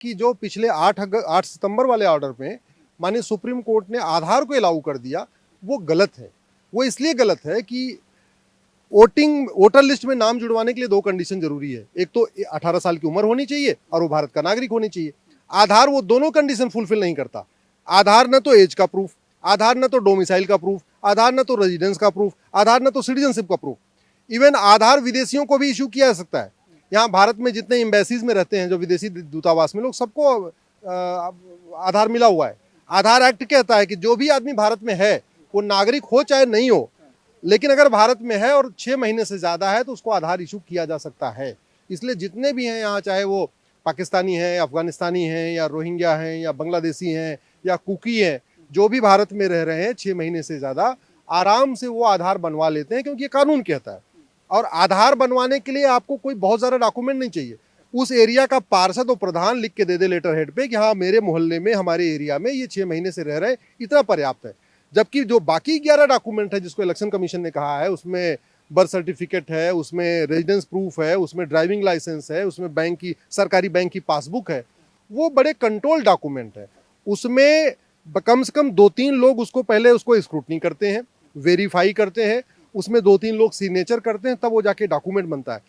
कि जो पिछले 8 सितंबर वाले ऑर्डर में माननीय सुप्रीम कोर्ट ने आधार को अलाउ कर दिया, वो गलत है। वो इसलिए गलत है कि वोटर लिस्ट में नाम जुड़वाने के लिए 2 कंडीशन जरूरी है। एक तो 18 साल की उम्र होनी चाहिए और वो भारत का नागरिक होनी चाहिए। आधार वो दोनों कंडीशन फुलफिल नहीं करता। आधार न तो एज का प्रूफ, आधार न तो डोमिसाइल का प्रूफ, आधार न तो रेजिडेंस का प्रूफ, आधार न तो सिटीजनशिप का प्रूफ। इवन आधार विदेशियों को भी इशू किया जा सकता है। यहाँ भारत में जितने एम्बेसीज में रहते हैं, जो विदेशी दूतावास में लोग, सबको आधार मिला हुआ है। आधार एक्ट कहता है कि जो भी आदमी भारत में है, वो नागरिक हो चाहे नहीं हो, लेकिन अगर भारत में है और 6 महीने से ज़्यादा है तो उसको आधार इशू किया जा सकता है। इसलिए जितने भी हैं यहाँ, चाहे वो पाकिस्तानी हैं, अफगानिस्तानी हैं, या रोहिंग्या हैं, या बांग्लादेशी हैं, या कुकी हैं, जो भी भारत में रह रहे हैं 6 महीने से ज़्यादा, आराम से वो आधार बनवा लेते हैं, क्योंकि ये कानून कहता है। और आधार बनवाने के लिए आपको कोई बहुत ज़्यादा डॉक्यूमेंट नहीं चाहिए। उस एरिया का पार्षद और प्रधान लिख के दे दे लेटर हेड पे कि हाँ, मेरे मोहल्ले में, हमारे एरिया में ये 6 महीने से रह रहे हैं, इतना पर्याप्त है। जबकि जो बाकी 11 डॉक्यूमेंट है जिसको इलेक्शन कमीशन ने कहा है, उसमें बर्थ सर्टिफिकेट है, उसमें रेजिडेंस प्रूफ है, उसमें ड्राइविंग लाइसेंस है, उसमें बैंक की, सरकारी बैंक की पासबुक है, वो बड़े कंट्रोल डॉक्यूमेंट है। उसमें कम से कम 2-3 लोग उसको पहले उसको स्क्रूटनी करते हैं, वेरीफाई करते हैं, उसमें 2-3 लोग सिग्नेचर करते हैं, तब वो जाके डॉक्यूमेंट बनता है।